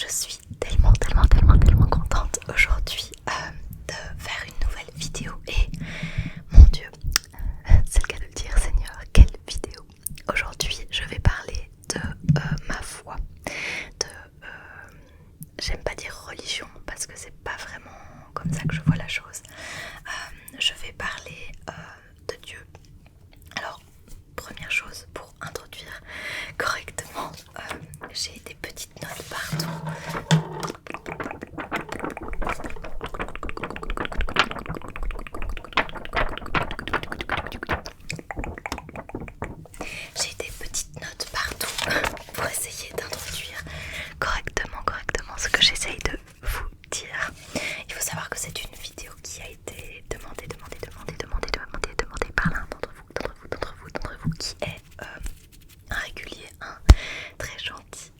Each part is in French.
Je suis tellement contente aujourd'hui de faire une nouvelle vidéo et mon Dieu, c'est le cas de le dire, Seigneur, quelle vidéo! Aujourd'hui, je vais parler de ma foi, de j'aime pas dire religion parce que c'est pas vraiment comme ça que je vois la chose. Je vais parler de Dieu. Alors, première chose pour introduire correctement, j'ai des petites notes partout. J'ai des petites notes partout pour essayer d'introduire correctement ce que j'essaye de vous dire. Il faut savoir que c'est une vidéo qui a été demandée par l'un d'entre vous qui est un régulier, un très gentil.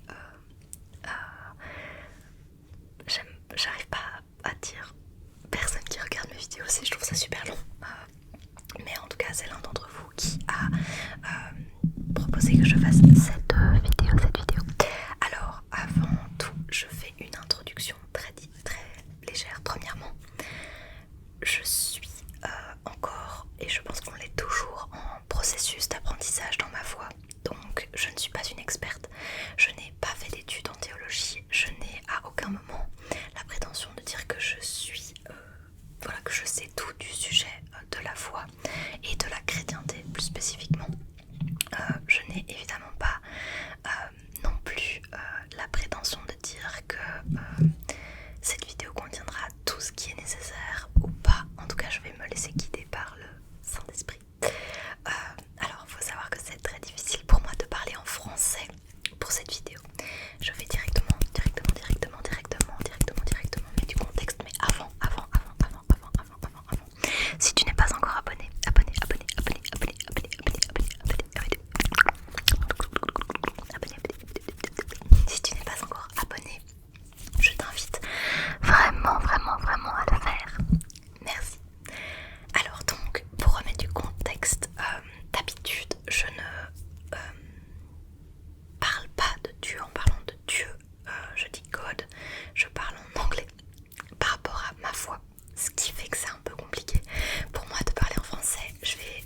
J'arrive pas à dire personne qui regarde mes vidéos, je trouve ça super long. Mais en tout cas, c'est l'un d'entre vous qui a proposé que je fasse cette vidéo. Alors, avant tout, je fais une introduction très légère. Premièrement, je suis encore, et je pense qu'on l'est toujours, en processus d'apprentissage dans ma foi. Donc, je ne suis pas une experte. Je n'ai pas fait d'études en théologie. Je n'ai à aucun moment la prétention de dire que je suis, que je sais tout du sujet de la foi et de la chrétienté plus spécifiquement. Je n'ai évidemment pas non plus la prétention de dire que cette vidéo contiendra tout ce qui est nécessaire ou pas. En tout cas, je vais me laisser guider par le Saint-Esprit. Alors, il faut savoir que c'est très difficile pour moi de parler en français pour cette vidéo. Je vais directement mettre du contexte, mais avant. Si tu n'es pas encore abonné, si tu n'es pas encore abonné, je t'invite vraiment à le faire. Merci. Alors donc, pour remettre du contexte, d'habitude, je ne parle pas de Dieu en parlant de Dieu. Je dis God, je parle en anglais par rapport à ma foi. Ce qui fait que c'est un peu compliqué pour moi de parler en français. Je vais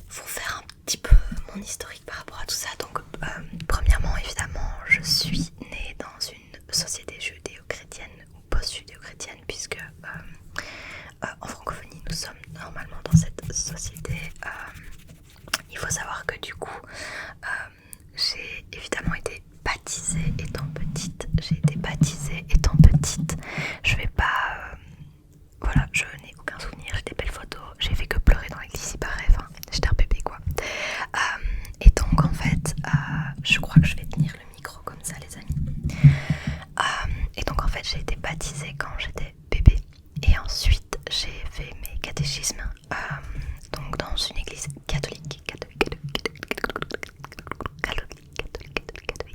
vous faire un petit peu mon historique par rapport à tout ça. Donc, premièrement, évidemment, je suis née dans une société judéo-chrétienne ou post-judéo-chrétienne, puisque en francophonie, nous sommes normalement dans cette société. Il faut savoir que du coup, j'ai évidemment été baptisée étant petite. Je vais pas... je n'ai aucun souvenir, j'ai des belles photos. J'ai fait que pleurer dans l'église, si pareil. Enfin, j'étais un bébé quoi. Et donc en fait, je crois que je vais tenir le micro comme ça les amis. Et donc en fait, j'ai été baptisée quand j'étais bébé. Et ensuite, j'ai fait mes catéchismes donc dans une église catholique.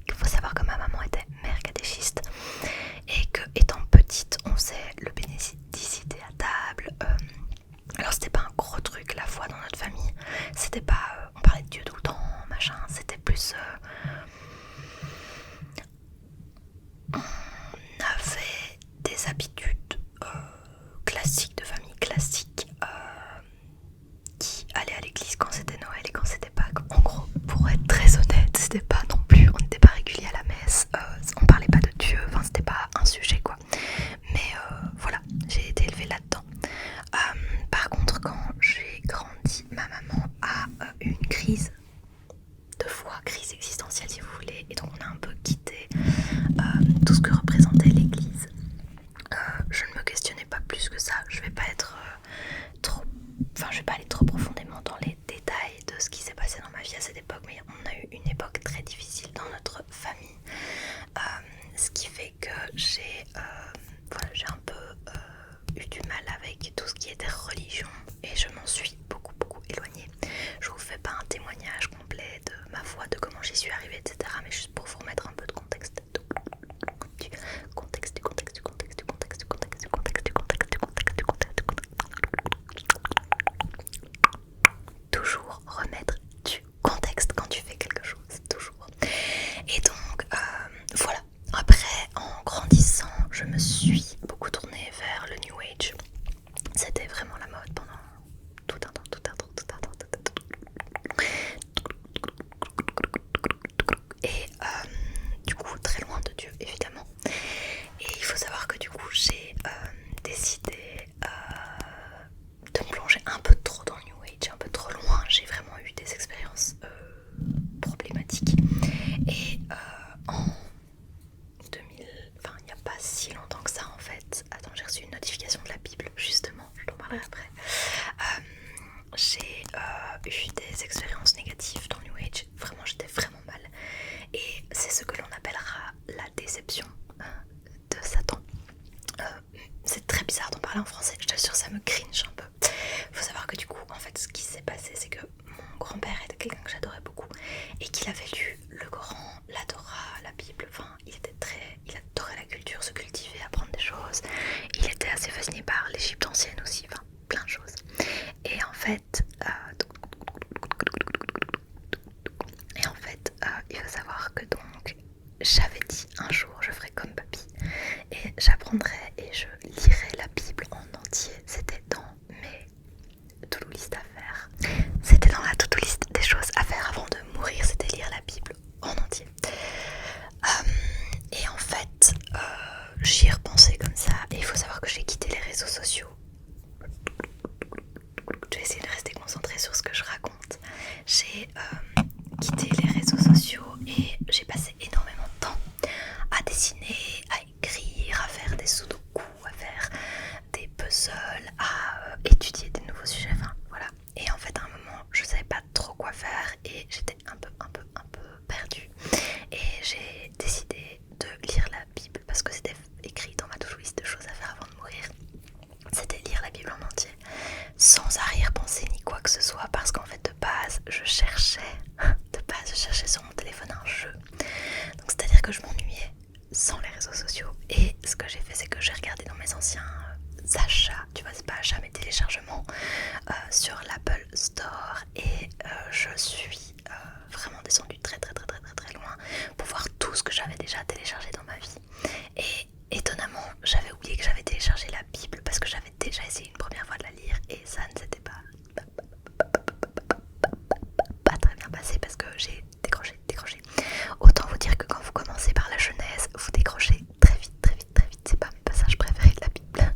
Il faut savoir que ma maman était mère catéchiste et que étant petite, on faisait le bénédicité à table. Alors c'était pas un gros truc la foi dans notre famille. C'était pas on parlait de Dieu tout le temps, machin. C'était plus on avait des habitudes classiques, de famille classique, qui allaient à l'église quand c'était Noël et quand c'était Pâques. En gros, pour être très honnête, c'était pas non plus, on n'était pas régulier à la messe, on parlait pas de Dieu, enfin c'était pas un sujet quoi. Mais voilà, j'ai été élevée là-dedans. Par contre, quand j'ai grandi, ma maman a eu une crise de foi, crise existentielle si vous voulez, et donc on a un peu quitté tout ce que représentait l'église. Je ne me questionnais pas plus que ça. Je vais pas aller trop profondément dans les détails de ce qui s'est passé dans ma vie à cette époque, mais on a eu une époque très difficile dans notre famille, ce qui fait que j'ai un peu eu du mal avec tout ce qui était religion et je m'en suis beaucoup éloignée. Je vous fais pas un témoignage complet de ma foi, de comment j'y suis arrivée, etc., mais juste pour vous remettre un peu de contexte. Toujours remettre du contexte. et du coup très loin de Dieu évidemment. Et il faut savoir que du coup j'ai décidé de me plonger un peu trop dans le New Age, un peu trop loin. J'ai vraiment eu des expériences problématiques. Et en 2000, enfin il n'y a pas si longtemps que ça en fait. Attends, j'ai reçu une notification de la Bible justement, je t'en parlerai après. J'ai eu des expériences négatives dans le New Age. Vraiment, j'étais vraiment mal. Et c'est ce que l'on appellera la déception de Satan. C'est très bizarre d'en parler en français, je t'assure, ça me cringe un peu. Faut savoir que du coup, en fait, ce qui s'est passé, c'est que mon grand-père était quelqu'un que j'adorais beaucoup et qu'il avait lu le Coran, la Torah, la Bible. Enfin, il adorait la culture, se cultiver, apprendre des choses. Il était assez fasciné par l'Égypte ancienne aussi, enfin, plein de choses. Et en fait, il faut savoir que donc j'avais dit un jour je ferai comme papy et j'apprendrai et je lirai la Bible en entier. C'était dans mes to-do list à faire. C'était dans la to-do list des choses à faire avant de mourir, c'était lire la Bible en entier. Et en fait, j'y ai repensé comme ça et il faut savoir que j'ai quitté les réseaux sociaux. Je vais essayer de rester concentrée sur ce que je raconte. J'ai quitté les réseaux sociaux et j'ai passé énormément de temps à dessiner, à écrire, à faire des sudoku, à faire des puzzles, à étudier des nouveaux sujets, enfin voilà. Et en fait à un moment je savais pas trop quoi faire et j'étais un peu perdue. Et j'ai décidé de lire la Bible parce que c'était écrit dans ma to-do list de choses à faire avant de mourir. C'était lire la Bible en entier, sans arrière-pensée ni quoi que ce soit, parce qu'en fait de base je cherchais sur mon téléphone un jeu. Donc c'est-à-dire que je m'ennuyais sans les réseaux sociaux. Et ce que j'ai fait, c'est que j'ai regardé dans mes anciens achats, tu vois, c'est pas achats mais téléchargements sur l'Apple Store. Et je suis vraiment descendue très loin pour voir tout ce que j'avais déjà téléchargé dans ma vie. Et étonnamment, j'avais oublié que j'avais téléchargé la Bible parce que j'avais déjà essayé une première fois de la lire et ça ne s'était pas très bien passé parce que j'ai décroché. Autant vous dire que quand vous commencez par la Genèse, vous décrochez très vite. C'est pas mes passages préférés de la Bible.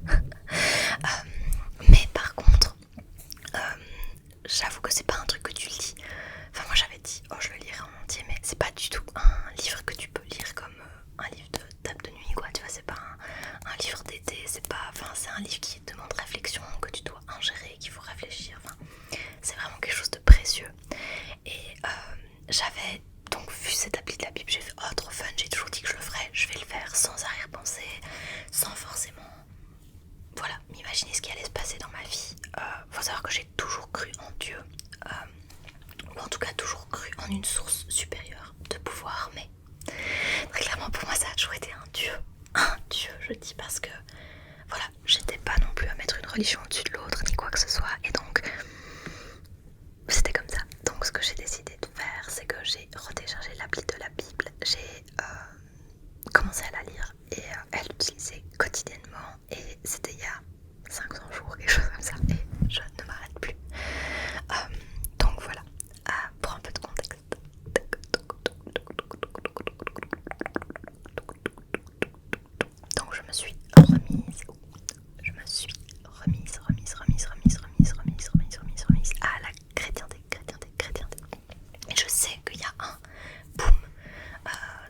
Mais par contre, j'avoue que c'est pas un truc que tu lis. Enfin moi j'avais dit, oh je le lirai en entier, mais c'est pas du tout un livre que tu peux lire comme un livre de table de nuit quoi, tu vois, c'est pas un livre d'été, c'est un livre qui demande réflexion, que tu dois ingérer, qu'il faut réfléchir, enfin c'est vraiment quelque chose de précieux. Et j'avais donc vu cette appli de la Bible, j'ai fait oh trop fun, j'ai toujours dit que je le ferais, je vais le faire sans arrière-pensée, sans forcément m'imaginer ce qui allait se passer dans ma vie. Faut savoir que j'ai toujours cru en Dieu, ou en tout cas toujours cru en une source supérieure de pouvoir, mais très clairement pour moi ça a toujours été un dieu je dis, parce que voilà, j'étais pas non plus à mettre une religion au-dessus de l'autre ni quoi que ce soit, et donc c'était comme ça. Donc ce que j'ai décidé de faire, c'est que j'ai retéléchargé l'appli de la Bible, j'ai commencé à la lire et à l'utiliser quotidiennement, et c'était il y a 500 jours, quelque chose comme ça, et je ne m'arrête plus. Donc voilà, pour un peu de contexte. Donc je me suis remise à la chrétienté. Et je sais qu'il y a un boom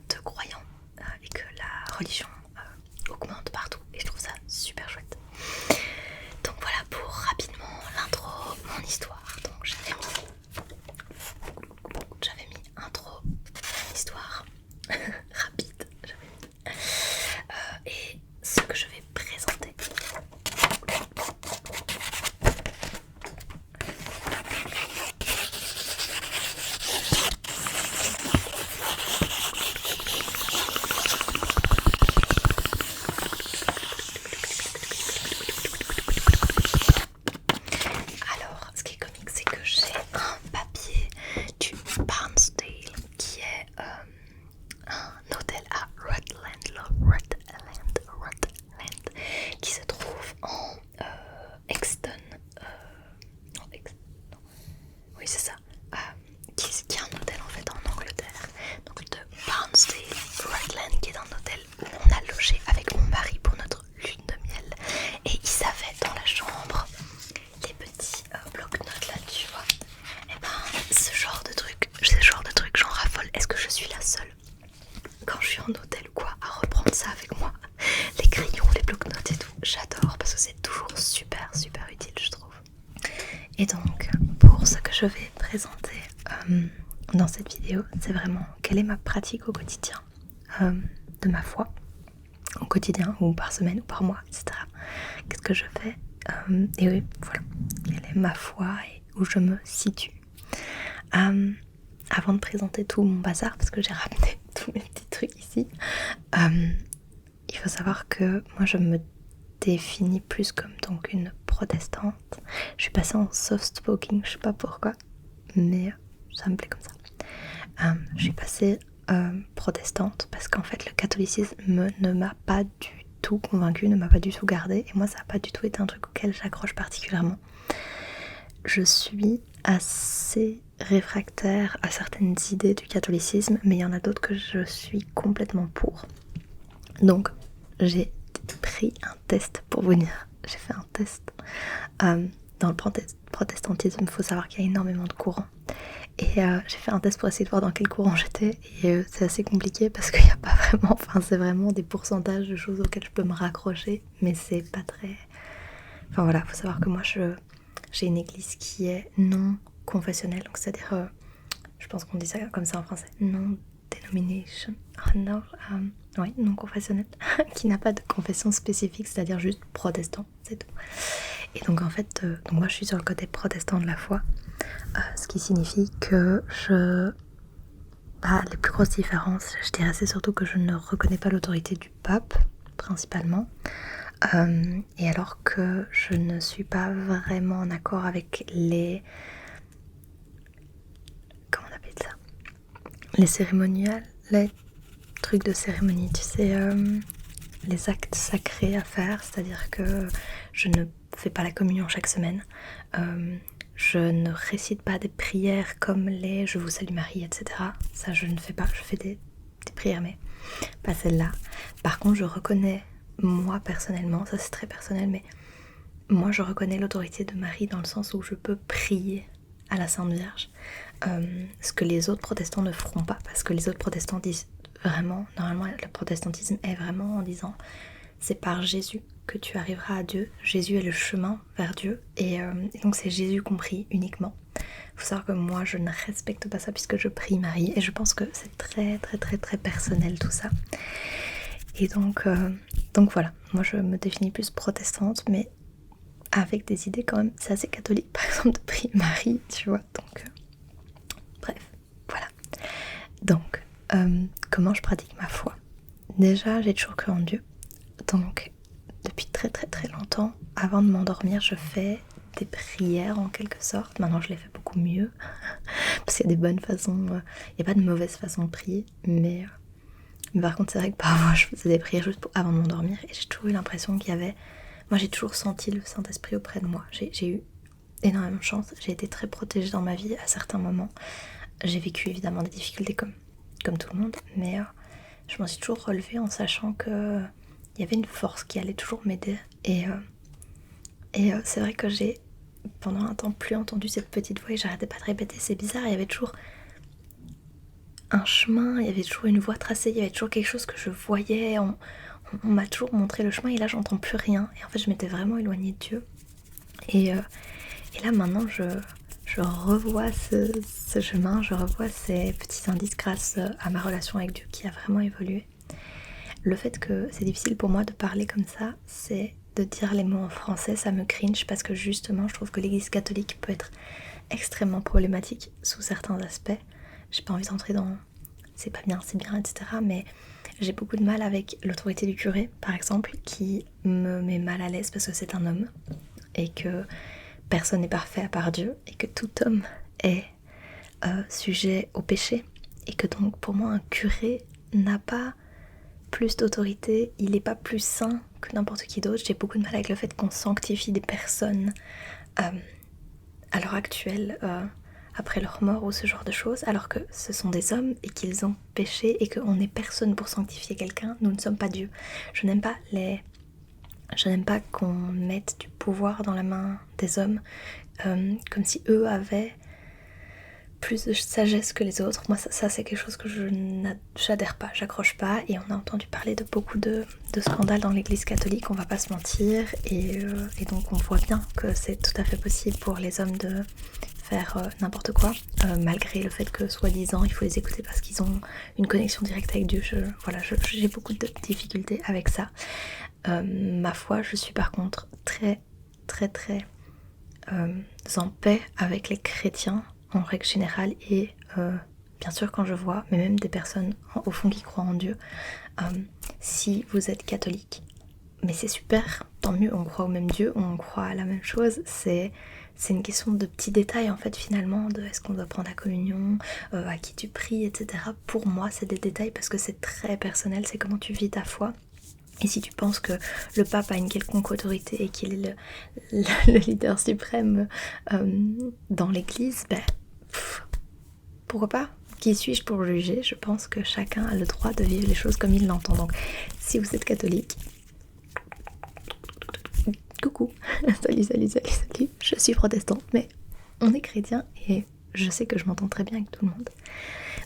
de croyants et que la religion augmente partout, et je trouve ça super chouette. Donc voilà pour rapidement l'intro, mon histoire. Donc j'avais mis intro, mon histoire rapide, et ce que je vais présenter. Alors, ce qui est comique, c'est que j'ai un papier du Barnsdale, qui est un c'est vraiment quelle est ma pratique au quotidien de ma foi, au quotidien ou par semaine ou par mois, etc. Qu'est-ce que je fais et oui, voilà, quelle est ma foi et où je me situe. Avant de présenter tout mon bazar, parce que j'ai ramené tous mes petits trucs ici, il faut savoir que moi je me définis plus comme donc une protestante. Je suis passée en soft spoken, je sais pas pourquoi, mais ça me plaît comme ça. Je suis passée protestante parce qu'en fait le catholicisme ne m'a pas du tout convaincue, ne m'a pas du tout gardée, et moi ça n'a pas du tout été un truc auquel j'accroche particulièrement. Je suis assez réfractaire à certaines idées du catholicisme, mais il y en a d'autres que je suis complètement pour. Donc j'ai pris un test pour vous dire. J'ai fait un test. Dans le protestantisme, il faut savoir qu'il y a énormément de courants. Et j'ai fait un test pour essayer de voir dans quel courant j'étais. Et c'est assez compliqué parce qu'il n'y a pas vraiment... Enfin, c'est vraiment des pourcentages de choses auxquelles je peux me raccrocher. Mais c'est pas très... Enfin voilà, il faut savoir que moi, j'ai une église qui est non confessionnelle. Donc c'est-à-dire... je pense qu'on dit ça comme ça en français. Non-denomination. Oui, non confessionnelle. Qui n'a pas de confession spécifique, c'est-à-dire juste protestant, c'est tout. Et donc en fait, donc moi je suis sur le côté protestant de la foi, ce qui signifie que les plus grosses différences, je dirais, c'est surtout que je ne reconnais pas l'autorité du pape, principalement, et alors que je ne suis pas vraiment en accord avec comment on appelle ça, les cérémoniales, les trucs de cérémonie, tu sais, les actes sacrés à faire, c'est-à-dire que je ne fais pas la communion chaque semaine, je ne récite pas des prières comme les Je vous salue Marie, etc. Ça je ne fais pas, je fais des prières mais pas celles-là. Par contre je reconnais, moi personnellement, ça c'est très personnel, mais moi je reconnais l'autorité de Marie dans le sens où je peux prier à la Sainte Vierge, ce que les autres protestants ne feront pas, parce que les autres protestants disent vraiment, normalement le protestantisme est vraiment en disant c'est par Jésus que tu arriveras à Dieu, Jésus est le chemin vers Dieu, et donc c'est Jésus compris uniquement. Il faut savoir que moi je ne respecte pas ça puisque je prie Marie, et je pense que c'est très très très très personnel tout ça. Et donc voilà, moi je me définis plus protestante, mais avec des idées quand même, c'est assez catholique par exemple de prier Marie, tu vois, donc bref, voilà. Donc comment je pratique ma foi? Déjà, j'ai toujours cru en Dieu. Donc, depuis très très très longtemps, avant de m'endormir, je fais des prières en quelque sorte. Maintenant, je les fais beaucoup mieux. Parce qu'il y a des bonnes façons, il n'y a pas de mauvaise façon de prier. Mais par contre, c'est vrai que parfois, je faisais des prières juste avant de m'endormir. Et j'ai toujours eu l'impression qu'il y avait... Moi, j'ai toujours senti le Saint-Esprit auprès de moi. J'ai eu énormément de chance. J'ai été très protégée dans ma vie à certains moments. J'ai vécu évidemment des difficultés comme tout le monde, mais je m'en suis toujours relevée en sachant que il y avait une force qui allait toujours m'aider, et c'est vrai que j'ai pendant un temps plus entendu cette petite voix et j'arrêtais pas de répéter, c'est bizarre, il y avait toujours un chemin, il y avait toujours une voie tracée, il y avait toujours quelque chose que je voyais, on m'a toujours montré le chemin, et là j'entends plus rien, et en fait je m'étais vraiment éloignée de Dieu, et là maintenant je revois ce chemin, je revois ces petits indices grâce à ma relation avec Dieu qui a vraiment évolué. Le fait que c'est difficile pour moi de parler comme ça, c'est de dire les mots en français, ça me cringe parce que justement je trouve que l'église catholique peut être extrêmement problématique sous certains aspects. J'ai pas envie d'entrer dans c'est pas bien, c'est bien, etc. Mais j'ai beaucoup de mal avec l'autorité du curé, par exemple, qui me met mal à l'aise parce que c'est un homme et que personne n'est parfait à part Dieu, et que tout homme est sujet au péché, et que donc pour moi un curé n'a pas plus d'autorité, il n'est pas plus saint que n'importe qui d'autre. J'ai beaucoup de mal avec le fait qu'on sanctifie des personnes à l'heure actuelle après leur mort ou ce genre de choses, alors que ce sont des hommes et qu'ils ont péché et qu'on n'est personne pour sanctifier quelqu'un. Nous ne sommes pas Dieu. Je n'aime pas qu'on mette du pouvoir dans la main des hommes comme si eux avaient plus de sagesse que les autres. Moi ça c'est quelque chose que j'adhère pas, j'accroche pas, et on a entendu parler de beaucoup de scandales dans l'église catholique, on va pas se mentir, et donc on voit bien que c'est tout à fait possible pour les hommes de faire n'importe quoi, malgré le fait que soi-disant il faut les écouter parce qu'ils ont une connexion directe avec Dieu. J'ai beaucoup de difficultés avec ça. Ma foi, je suis par contre très en paix avec les chrétiens en règle générale et bien sûr quand je vois, mais même des personnes au fond qui croient en Dieu, si vous êtes catholique, mais c'est super, tant mieux, on croit au même Dieu, on croit à la même chose, c'est une question de petits détails en fait finalement, de est-ce qu'on doit prendre la communion, à qui tu pries, etc. Pour moi c'est des détails parce que c'est très personnel, c'est comment tu vis ta foi. Et si tu penses que le pape a une quelconque autorité et qu'il est le leader suprême dans l'église, pourquoi pas? Qui suis-je pour juger? Je pense que chacun a le droit de vivre les choses comme il l'entend. Donc si vous êtes catholique, coucou, salut, je suis protestante, mais on est chrétien et je sais que je m'entends très bien avec tout le monde.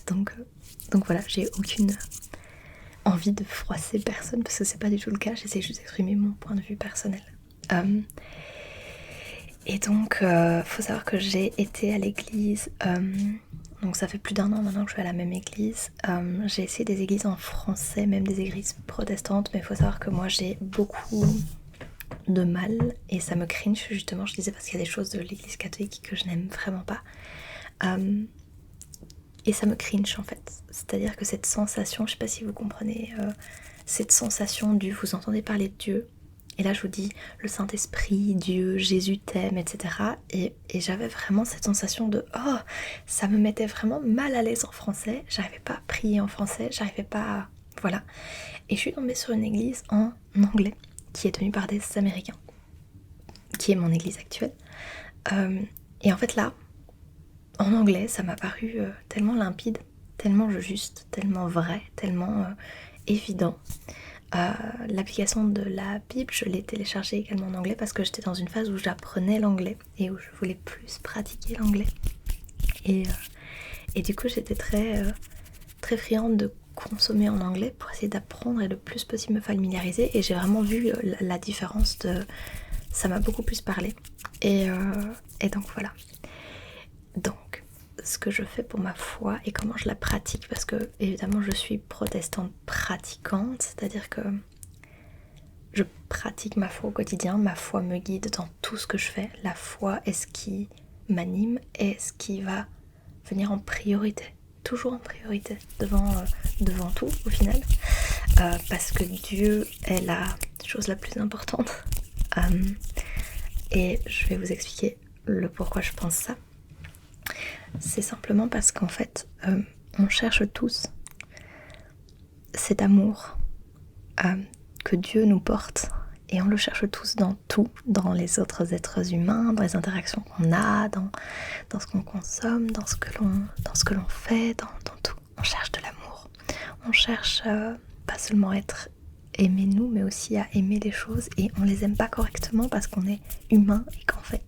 Donc voilà, j'ai aucune envie de froisser personne parce que c'est pas du tout le cas, j'essaie juste d'exprimer mon point de vue personnel. Et donc, faut savoir que j'ai été à l'église, donc ça fait plus d'1 an maintenant que je vais à la même église. J'ai essayé des églises en français, même des églises protestantes, mais il faut savoir que moi j'ai beaucoup de mal et ça me cringe justement, je disais, parce qu'il y a des choses de l'église catholique que je n'aime vraiment pas. Et ça me cringe en fait, c'est-à-dire que cette sensation, je sais pas si vous comprenez, cette sensation du vous entendez parler de Dieu, et là je vous dis le Saint-Esprit, Dieu, Jésus t'aime, etc. Et j'avais vraiment cette sensation de oh, ça me mettait vraiment mal à l'aise en français, j'arrivais pas à prier en français, j'arrivais pas à... Voilà. Et je suis tombée sur une église en anglais, qui est tenue par des Américains, qui est mon église actuelle. Et en fait là, en anglais, ça m'a paru tellement limpide, tellement juste, tellement vrai, tellement évident. L'application de la Bible, je l'ai téléchargée également en anglais parce que j'étais dans une phase où j'apprenais l'anglais et où je voulais plus pratiquer l'anglais. Et du coup, j'étais très friande de consommer en anglais pour essayer d'apprendre et le plus possible me familiariser. Et j'ai vraiment vu la différence de... Ça m'a beaucoup plus parlé. Et donc voilà. Donc, ce que je fais pour ma foi et comment je la pratique, parce que évidemment je suis protestante pratiquante, c'est-à-dire que je pratique ma foi au quotidien, ma foi me guide dans tout ce que je fais. La foi est ce qui m'anime et ce qui va venir en priorité, toujours en priorité, devant tout au final, parce que Dieu est la chose la plus importante. Et je vais vous expliquer le pourquoi je pense ça. C'est simplement parce qu'en fait, on cherche tous cet amour que Dieu nous porte, et on le cherche tous dans tout, dans les autres êtres humains, dans les interactions qu'on a, dans ce qu'on consomme, dans ce que l'on fait, dans tout. On cherche de l'amour. On cherche pas seulement à être aimé nous, mais aussi à aimer les choses, et on les aime pas correctement parce qu'on est humain et qu'en fait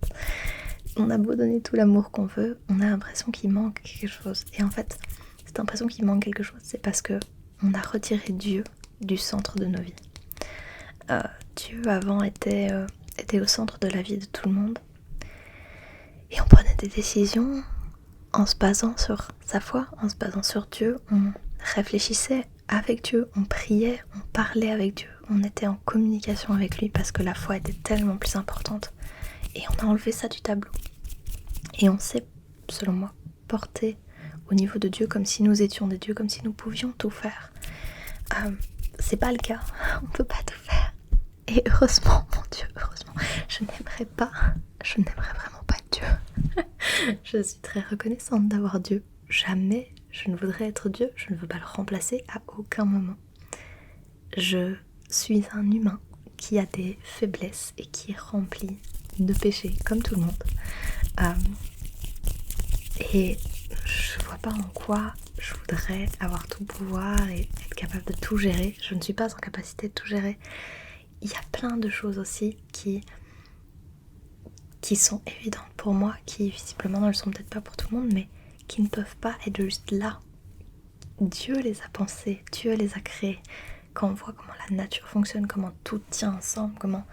on a beau donner tout l'amour qu'on veut, on a l'impression qu'il manque quelque chose. Et en fait, cette impression qu'il manque quelque chose, c'est parce que on a retiré Dieu du centre de nos vies. Dieu avant était au centre de la vie de tout le monde. Et on prenait des décisions en se basant sur sa foi, en se basant sur Dieu. On réfléchissait avec Dieu, on priait, on parlait avec Dieu. On était en communication avec lui parce que la foi était tellement plus importante. Et on a enlevé ça du tableau. Et on s'est, selon moi, porté au niveau de Dieu comme si nous étions des dieux, comme si nous pouvions tout faire. C'est pas le cas, on peut pas tout faire. Et heureusement, mon Dieu, heureusement, je n'aimerais vraiment pas Dieu. Je suis très reconnaissante d'avoir Dieu. Jamais je ne voudrais être Dieu, je ne veux pas le remplacer à aucun moment. Je suis un humain qui a des faiblesses et qui est rempli de péchés, comme tout le monde. Et je vois pas en quoi je voudrais avoir tout pouvoir et être capable de tout gérer. Je ne suis pas en capacité de tout gérer. Il y a plein de choses aussi qui sont évidentes pour moi, qui visiblement ne le sont peut-être pas pour tout le monde, mais qui ne peuvent pas être juste là. Dieu les a pensées, Dieu les a créées. Quand on voit comment la nature fonctionne, comment tout tient ensemble, comment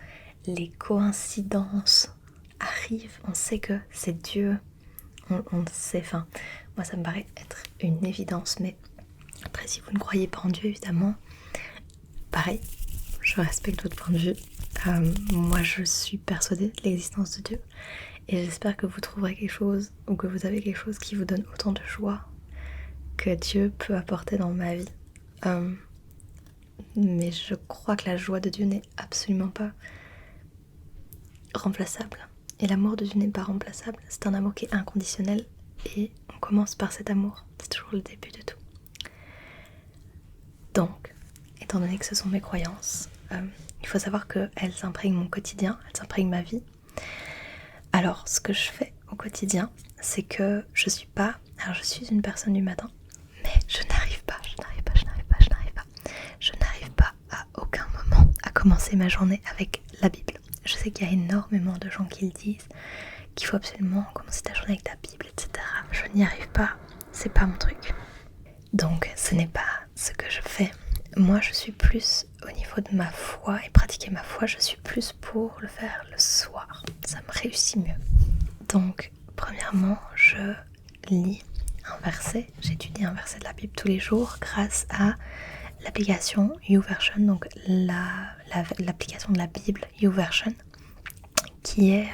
les coïncidences arrivent, on sait que c'est Dieu on le sait, enfin, moi ça me paraît être une évidence, mais après si vous ne croyez pas en Dieu, évidemment, pareil, je respecte votre point de vue. Moi je suis persuadée de l'existence de Dieu, et j'espère que vous trouverez quelque chose, ou que vous avez quelque chose qui vous donne autant de joie que Dieu peut apporter dans ma vie. Mais je crois que la joie de Dieu n'est absolument pas remplaçable. Et l'amour de Dieu n'est pas remplaçable. C'est un amour qui est inconditionnel et on commence par cet amour. C'est toujours le début de tout. Donc, étant donné que ce sont mes croyances, il faut savoir qu'elles imprègnent mon quotidien, elles imprègnent ma vie. Alors, ce que je fais au quotidien, c'est que je suis une personne du matin, mais je n'arrive pas à aucun moment à commencer ma journée avec la Bible. Je sais qu'il y a énormément de gens qui le disent, qu'il faut absolument commencer ta journée avec ta Bible, etc. Je n'y arrive pas, c'est pas mon truc. Donc ce n'est pas ce que je fais. Moi je suis plus au niveau de ma foi et pratiquer ma foi, je suis plus pour le faire le soir. Ça me réussit mieux. Donc premièrement, je lis un verset, j'étudie un verset de la Bible tous les jours grâce à l'application YouVersion, donc l'application de la Bible YouVersion, qui est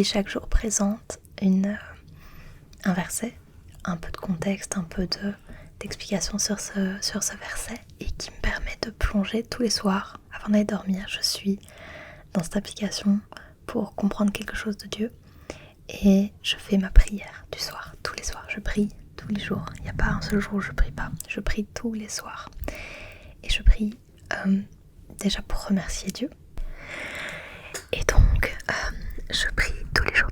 chaque jour présente un verset, un peu de contexte, un peu d'explication sur ce verset, et qui me permet de plonger tous les soirs avant d'aller dormir. Je suis dans cette application pour comprendre quelque chose de Dieu, et je fais ma prière du soir, tous les soirs, je prie tous les jours. Il n'y a pas un seul jour où je prie pas. Je prie tous les soirs. Et je prie déjà pour remercier Dieu. Et donc, je prie tous les jours,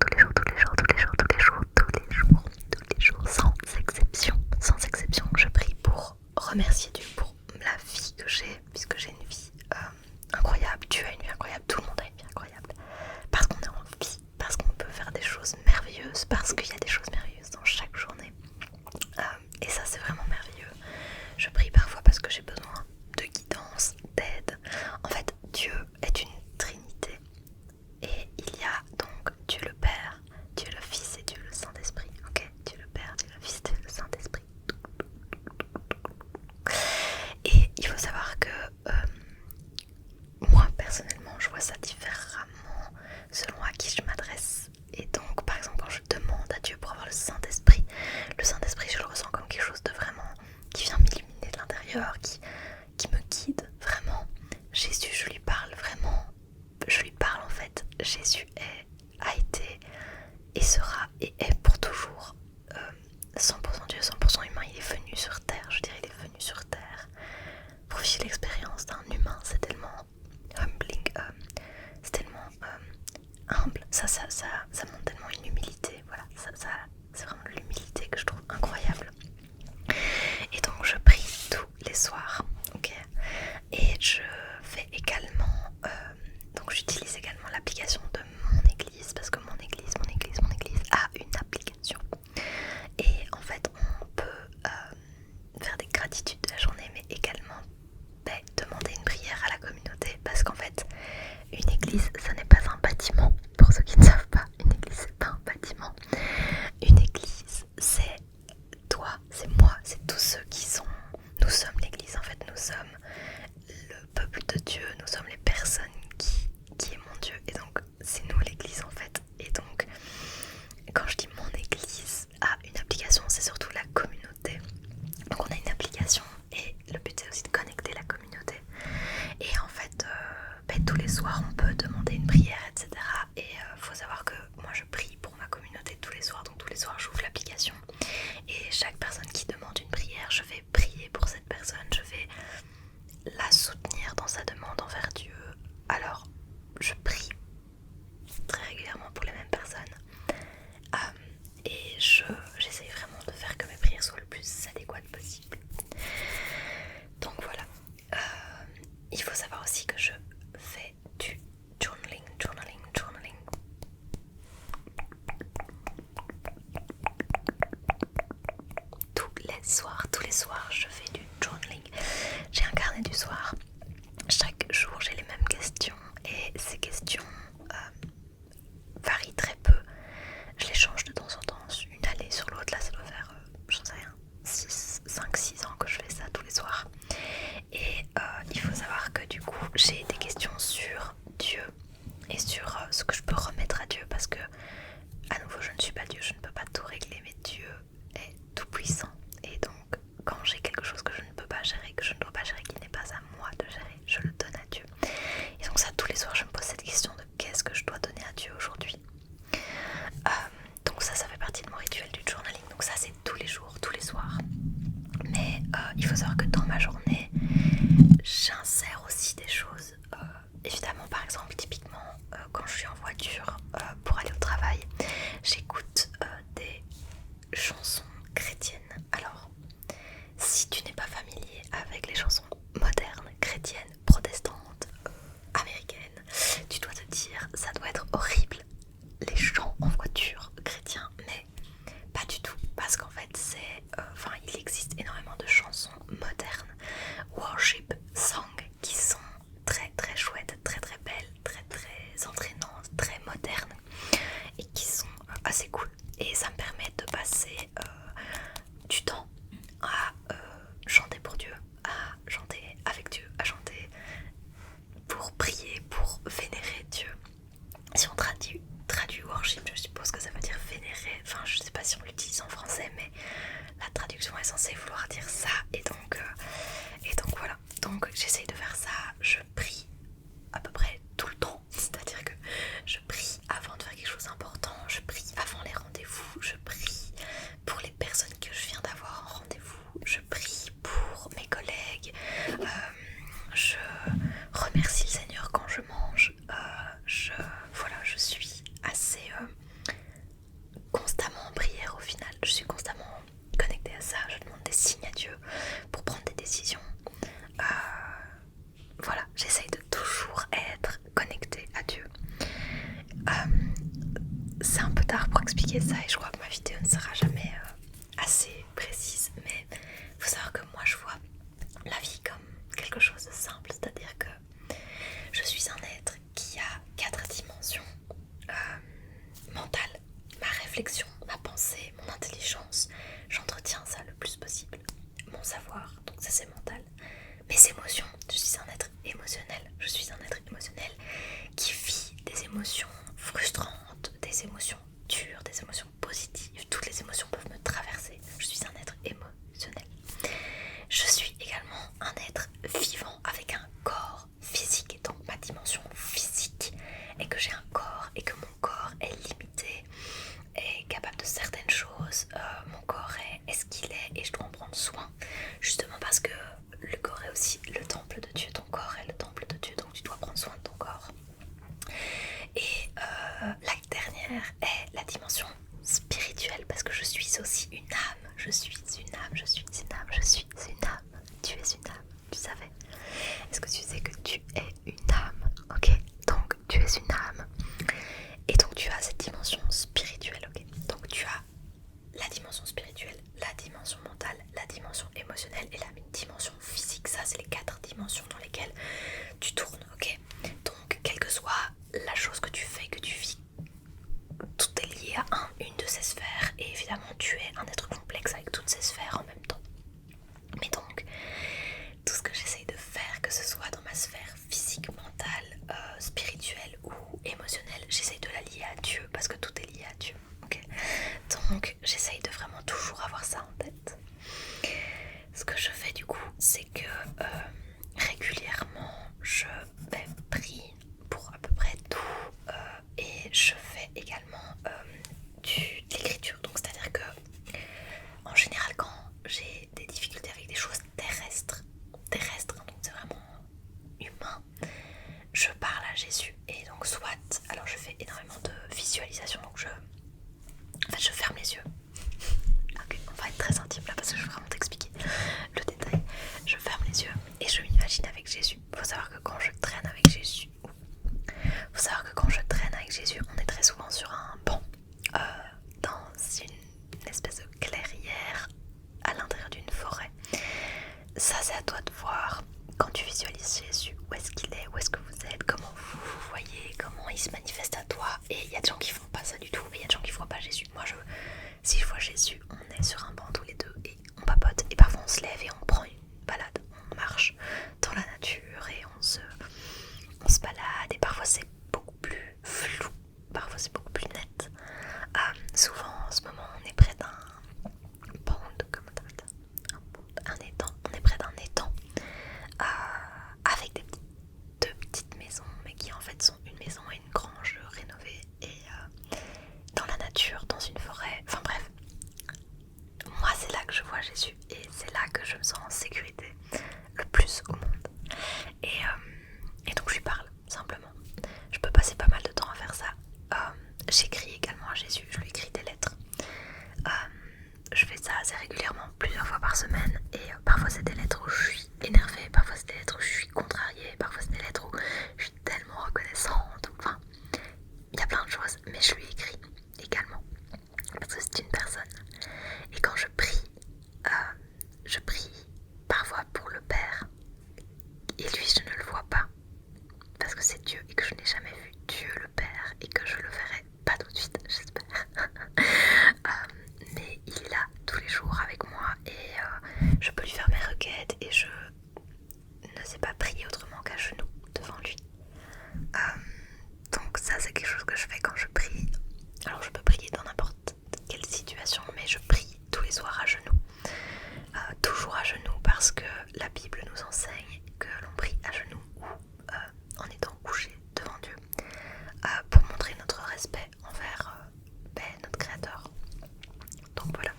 sans exception. Sans exception, je prie pour remercier Dieu pour la vie que j'ai, puisque j'ai une vie incroyable. Dieu a une vie incroyable, tout le monde a une vie incroyable. Parce qu'on est en vie, parce qu'on peut faire des choses merveilleuses, parce qu'il y a des choses merveilleuses dans chaque journée. Et ça c'est vraiment merveilleux. Je prie parfois parce que j'ai besoin de guidance, d'aide. En fait, Dieu est une trinité. Et il y a donc Dieu le Père, Dieu le Fils et Dieu le Saint-Esprit. Ok, Dieu le Père, Dieu le Fils, Dieu le Saint-Esprit. Et il faut savoir que moi personnellement je vois ça différemment selon à qui je m'adresse. Et donc par exemple quand je demande à Dieu pour avoir le Saint-Esprit je le ressens comme quelque chose de vraiment qui vient m'illuminer de l'intérieur, qui me guide vraiment. Jésus, je lui parle vraiment, je lui parle en fait. Jésus a été et sera et est pour toujours 100% Dieu, 100% humain. Il est venu sur terre, je dirais il est venu sur terre pour vivre l'expérience d'un humain. C'est tellement humbling, c'est tellement humble, ça montre tellement une humilité, voilà, c'est vraiment de l'humilité que je trouve incroyable. Et donc je prie tous les soirs il faut savoir que dans ma journée, j'insère aussi des choses. Évidemment, par exemple, typiquement, quand je suis en voiture pour aller au travail, j'écoute des chansons chrétiennes. Alors, si tu n'es pas familier avec les chansons modernes, chrétiennes, protestantes, américaines, tu dois te dire, ça doit être horrible, les chants en voiture chrétiens, mais pas du tout, parce qu'en fait il existe énormément de chansons modernes, worship songs, qui sont très très chouettes, très très belles, très très entraînantes, très modernes, et qui sont assez cool, et ça me permet de passer du temps à chanter pour Dieu, à chanter avec Dieu, à chanter pour prier, pour vénérer Dieu. Si on traduit worship, je suppose que ça veut dire vénérer. Enfin, je sais pas si on l'utilise en français, mais la traduction est censée vouloir dire ça. Et donc voilà. Donc j'essaye de faire ça. Je prie à peu près tout le temps. C'est-à-dire que je prie avant de faire quelque chose d'important. Je prie avant les rendez-vous. Je prie pour les personnes que je viens d'avoir en rendez-vous. Je prie pour mes collègues. Je remercie le Seigneur quand je mange. Je suis assez constamment en prière au final. Je suis constamment connectée à ça. Je demande des signes à Dieu pour prendre des décisions. J'essaye de toujours être connectée à Dieu. C'est un peu tard pour expliquer ça et je crois que ma vidéo ne sera jamais assez précise, mais il faut savoir que moi je vois la vie comme quelque chose de simple, c'est-à-dire que je suis un être qui a 4 dimensions mentales, ma réflexion, ma pensée, mon intelligence, j'entretiens ça le plus possible, mon savoir, donc ça c'est mental, mes émotions, je suis un être émotionnel, qui vit des émotions frustrantes, des émotions dures, des émotions positives, toutes les émotions peuvent me traverser, je suis un être émotionnel. Je suis également un être vivant avec un corps physique, donc ma dimension physique est que j'ai un corps et que mon corps est limité, est capable de certaines choses, mon corps est ce qu'il est et je dois en prendre soin, justement parce que le corps est aussi le temple de Dieu, ton corps est le temple de Dieu, donc tu dois prendre soin de ton corps. Et la dernière est la dimension spirituelle, parce que je suis aussi une âme, je suis une âme. Tu es une âme, tu savais? Est-ce que tu sais que tu es une âme? Ok, donc tu es une âme. Et donc tu as cette dimension spirituelle, ok? Donc tu as la dimension spirituelle, la dimension mentale, la dimension émotionnelle et la dimension physique. Ça, c'est les 4 dimensions dans lesquelles tu tournes, ok? Donc, quelle que soit la chose que tu fais, que tu vis, tout est lié à une de ces sphères. Et évidemment, tu es un être complexe avec toutes ces sphères en même temps. Mais donc, tout ce que j'essaye de faire, que ce soit dans ma sphère physique, mentale, spirituelle ou émotionnelle, j'essaye de la lier à Dieu, parce que tout est lié à Dieu. Okay. Donc j'essaye de vraiment toujours avoir ça en tête. Ce que je fais du coup, c'est que régulièrement je prie pour à peu près tout, et je fais également de l'écriture. Donc c'est-à-dire que en général quand j'ai des difficultés avec des choses terrestres, donc c'est vraiment humain, je parle à Jésus. Et donc soit, alors je fais énormément de visualisation, donc je ferme les yeux. Ok, on va être très intime là parce que je veux vraiment t'expliquer le détail. Je ferme les yeux et je m'imagine avec Jésus. Faut savoir que quand je traîne avec Jésus, on est très souvent sur un banc, dans une espèce de clairière à l'intérieur d'une forêt. Ça, c'est à toi de voir quand tu visualises Jésus, où est-ce qu'il est, où est-ce que vous êtes, comment vous voyez, comment il se manifeste à toi. Et il y a des gens qui font pas ça du tout, et il y a des gens qui voient pas Jésus. Moi, si je vois Jésus, on est sur un banc tous les deux et on papote, et parfois on se lève et on prend une balade, on marche dans la nature et on se balade, et parfois c'est beaucoup plus flou, parfois c'est beaucoup plus net. Souvent en ce moment on est près d'un pond, comment t'appelles ça, un étang, on est près d'un étang, avec deux petites maisons, mais qui en fait sont une maison et une grange rénovée, et dans la nature, dans une forêt, enfin bref. Moi c'est là que je vois Jésus, et c'est là que je me sens lettres où je suis énervée, parfois c'est des lettres où je suis contrariée, parfois c'est des lettres où je suis tellement reconnaissante. Enfin, il y a plein de choses, mais je lui écris également parce que c'est une personne. Et quand je prie parfois pour le Père, et lui je ne le vois pas parce que c'est Dieu et que je n'ai jamais vu Dieu le Père et que je le verrai pas tout de suite, j'espère. Mais il est là tous les jours avec moi et je peux lui faire mes requêtes et je ne sais pas prier autrement qu'à genoux devant lui. Donc ça c'est quelque chose que je fais quand je prie. Alors je peux prier dans n'importe quelle situation, mais je prie tous les soirs à genoux. Toujours à genoux parce que la Bible nous enseigne que l'on prie à genoux ou en étant couché devant Dieu pour montrer notre respect envers notre Créateur. Donc voilà.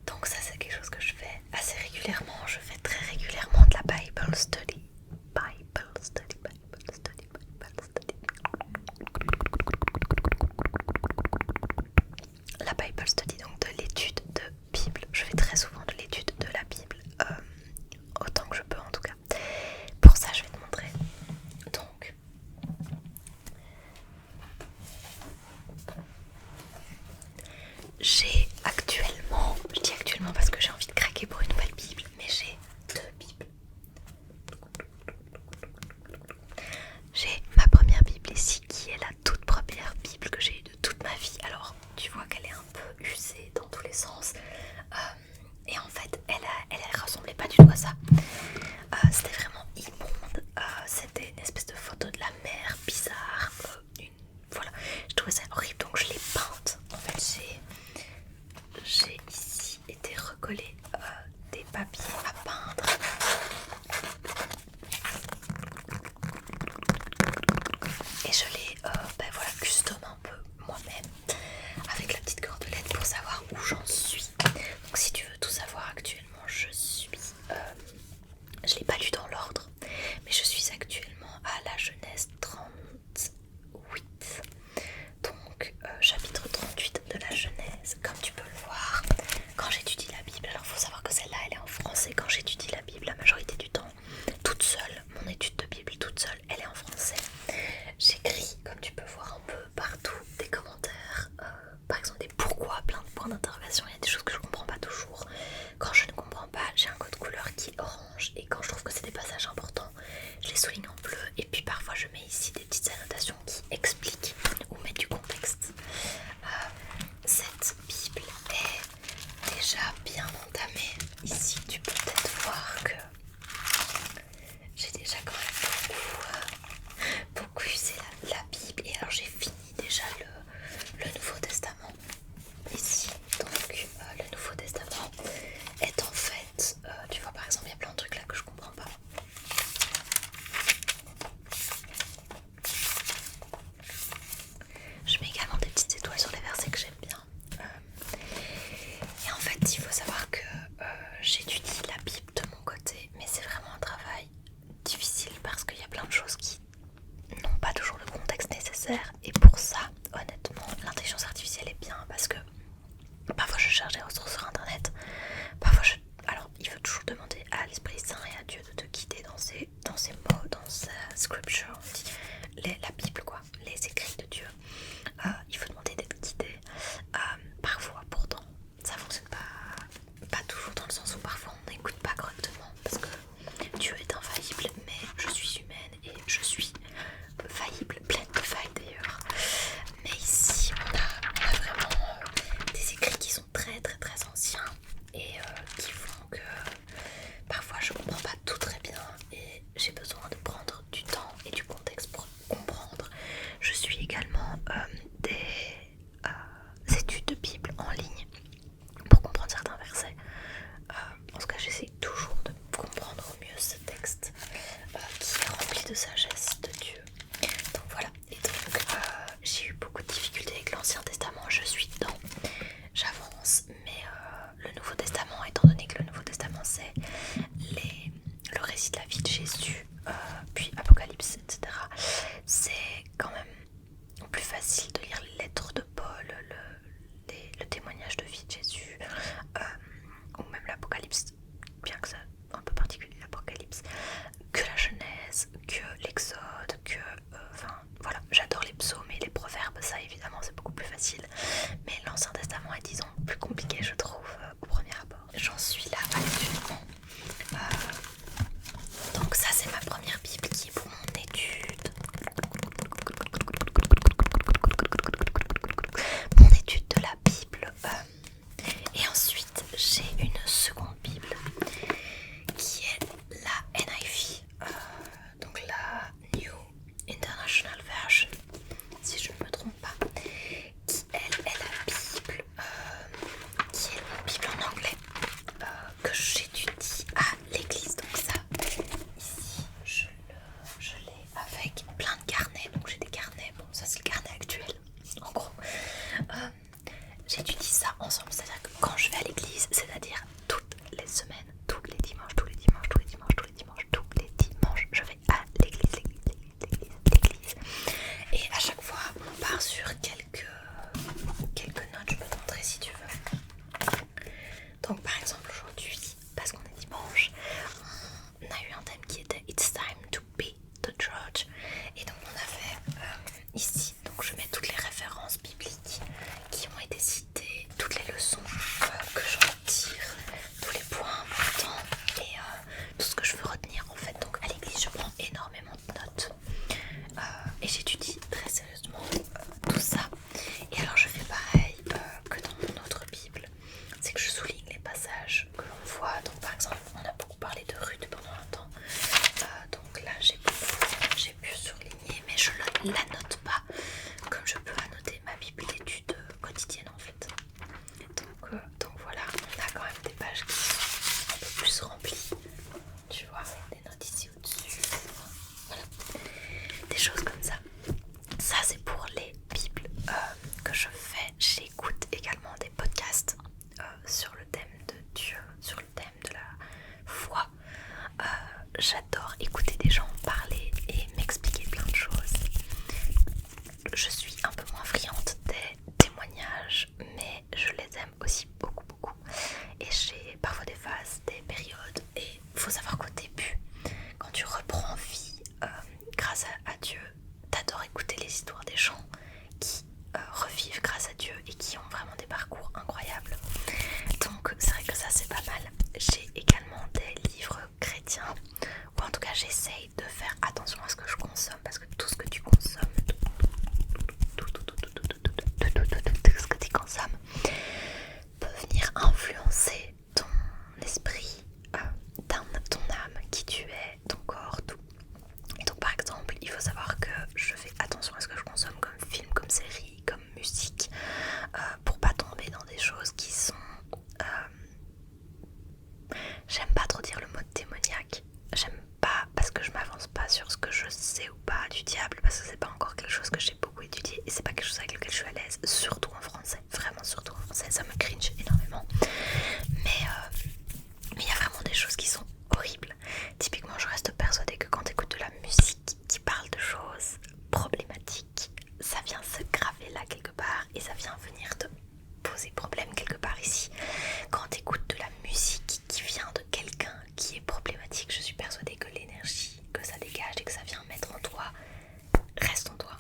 Donc ça c'est quelque chose que je fais assez régulièrement. Je fais très régulièrement de la Bible study. Bible study, Bible study, Bible study. La Bible study, donc de l'étude de Bible. Je fais très souvent de l'étude de la Bible, autant que je peux en tout cas. Pour ça je vais te montrer. Donc j'ai actuellement, je dis actuellement parce que j'ai envie de craquer pour une nouvelle Bible, mais j'ai 2 Bibles. J'ai ma première Bible ici qui est la toute première Bible que j'ai eue de toute ma vie. Alors tu vois qu'elle est un peu usée dans tous les sens. Et en fait elle ressemblait pas du tout à ça. C'était vraiment immonde. C'était une espèce de photo de la mer bizarre. Voilà, je trouvais ça horrible donc je l'ai peinte. En fait j'ai ici été recoller des papiers à peindre. Et je l'ai voilà, custom un peu moi-même avec la petite cordelette pour savoir où j'en suis. Donc si tu veux tout savoir actuellement, je l'ai pas lu dans l'ordre, mais je suis actuellement à la Genèse 38. Donc chapitre 38 de la Genèse, comme tu peux le voir. Quand j'étudie la Bible, alors il faut savoir que celle-là elle est en français. Quand j'étudie la Bible la majorité du temps, toute seule, mon étude de Bible toute seule, elle est en français. J'écris, comme tu peux voir un peu partout, des commentaires, par exemple des pourquoi, plein de points d'interrogation. Il y a des choses que je comprends pas toujours. Quand je ne comprends pas, j'ai un code couleur qui est orange, et quand je trouve que c'est des passages importants, je les souligne en bleu. Et puis parfois je mets ici des petites annotations qui expliquent ou mettent du contexte. Cette Bible est déjà bien entamée. Ici tu peux peut-être voir que j'ai déjà quand même beaucoup usé la Bible. Et alors j'ai fini déjà le Nouveau Testament ici. Donc le Nouveau Testament est en fait, tu vois par exemple il y a plein de trucs là que je comprends pas. Je mets également des petites étoiles sur les versets que j'aime bien. Et en fait il faut savoir que j'étudie la Bible de mon côté, mais c'est vraiment un travail difficile parce qu'il y a plein de choses qui n'ont pas toujours le contexte nécessaire. Et pour ça, honnêtement, l'intelligence artificielle est bien parce que parfois je cherche des ressources sur internet, parfois alors il faut toujours demander à l'Esprit Saint et à Dieu de te guider dans ses mots, dans sa scripture, on dit la Bible quoi, les écrits de Dieu. Il faut demander d'être guidé. Parfois pourtant ça fonctionne pas toujours, dans le sens où parfois on n'écoute pas correctement parce que Dieu est infaillible, mais je suis humaine et je suis faillible, pleine de failles d'ailleurs. Mais ici on a vraiment des écrits qui sont très très très anciens et qui font que parfois je comprends pas tout très bien et j'ai besoin de prendre du temps et du contexte pour comprendre. Je suis également des études de Bible en ligne pour comprendre certains versets. En tout cas j'essaie toujours de comprendre au mieux ce texte qui est rempli de sagesse de Dieu. Donc voilà, et donc j'ai eu beaucoup de difficultés avec l'Ancien Testament, je suis dedans, j'avance, mais le Nouveau Testament, étant donné que le Nouveau Testament c'est le récit de la vie de Jésus, puis Apocalypse, etc., c'est quand même plus facile de lire les lettres de Paul, le témoignage de vie de Jésus, ou même l'Apocalypse, bien que ça l'annote pas comme je peux annoter ma bible d'études quotidienne en fait. Donc voilà, on a quand même des pages qui sont un peu plus remplies, tu vois, avec des notes ici au-dessus, voilà, des choses comme ça. Ça c'est pour les bibles que je fais. J'écoute également des podcasts sur le thème de Dieu, sur le thème de la foi. J'adore écouter des gens parler et m'expliquer plein de choses. Je suis un peu moins friande des témoignages, mais je les aime aussi beaucoup beaucoup. Et j'ai parfois des phases, des périodes, et il faut savoir qu'au début, quand tu reprends vie grâce à Dieu, t'adores écouter les histoires des gens qui revivent grâce à Dieu et qui ont vraiment des parcours incroyables. Donc c'est vrai que ça c'est pas mal. J'ai également des livres chrétiens, ou en tout cas j'essaye de faire attention à ce que je consomme, parce que tout ce que tu consommes, tout ce que tu consommes peut venir influencer ton esprit, ton âme, qui tu es, ton corps, tout. Donc par exemple, il faut savoir que je fais attention à ce que je consomme comme film, comme série, comme musique, pour pas tomber dans des choses qui sont... j'aime pas trop dire le mot démoniaque. J'aime pas parce que je m'avance pas sur ce que je sais ou pas du diable, parce que c'est pas encore quelque chose que j'ai beaucoup étudié et c'est pas quelque chose avec lequel je suis à l'aise, surtout en français, vraiment surtout en français, ça me cringe énormément. Mais il y a vraiment des choses qui sont horribles. Typiquement, je reste persuadée que quand tu écoutes de la musique qui parle de choses problématiques, ça vient se graver là quelque part et ça vient venir te poser problème quelque part ici. Quand tu écoutes de la musique qui vient de quelqu'un qui est problématique, je suis persuadée que l'énergie que ça dégage et que ça vient mettre en toi reste en toi.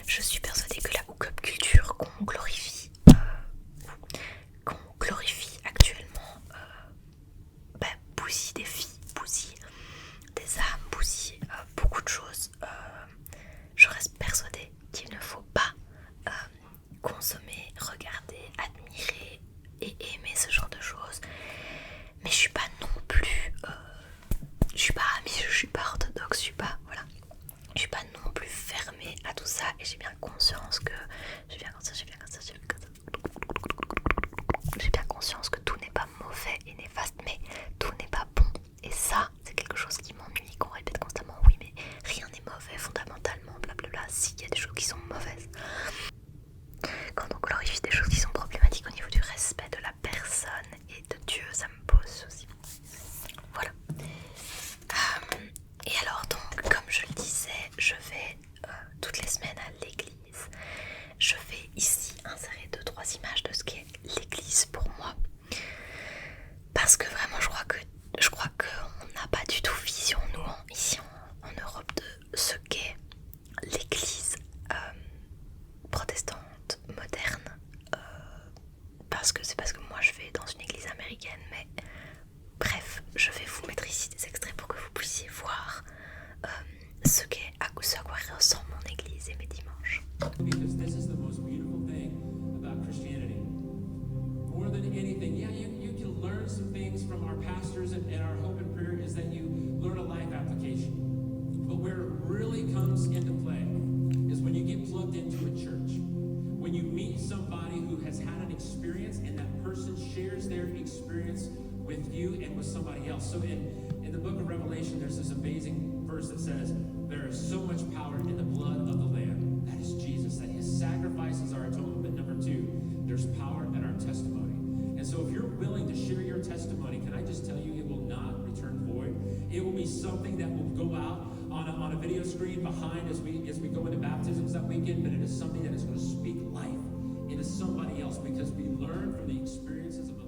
Je suis persuadée que la hookup culture qu'on glorifie actuellement bousille des filles, bousille des âmes, bousille beaucoup de choses. Je reste persuadée qu'il ne faut pas consommer, regarder, admirer et aimer ce genre de choses. Mais je suis pas non plus je suis pas orthodoxe, je suis pas non plus fermée à tout ça, et j'ai bien conscience que tout n'est pas mauvais et néfaste, mais tout n'est pas bon. Et ça, c'est quelque chose qui m'ennuie, qu'on répète constamment. Oui, mais rien n'est mauvais fondamentalement, blablabla. Si, il y a des choses qui sont mauvaises. Quand on glorifie des choses qui sont problématiques au niveau du respect de la personne et de Dieu, ça me pose souci. Voilà. Et alors donc, comme je le disais, je vais toutes les semaines à l'église. Je vais ici insérer 2-3 images de ce qu'est l'église pour moi. Parce que vraiment, je crois qu'on n'a pas du tout vision, nous, ici en Europe, de ce qu'est l'église protestante, moderne. Parce que moi je vais dans une église américaine, mais bref, je vais vous mettre ici des extraits pour que vous puissiez voir ce à quoi ressemble mon église et mes dimanches. Because this is the most beautiful thing about Christianity. More than anything, yeah, you can learn some things from our pastors, and our hope and prayer is that you learn a life application. But where it really comes into play is when you get plugged into a church. When you meet somebody who has had an experience and that person shares their experience with you and with somebody else. So in the book of Revelation, there's this amazing verse that says, there is so much power in the blood of the Lamb. That is Jesus, that his sacrifice is our atonement. But number two, there's power in our testimony. And so if you're willing to share your testimony, can I just tell you, it will not return void. It will be something that will go out on a video screen behind as we go into baptisms that weekend, but it is something that is going to speak life into somebody else, because we learn from the experiences of the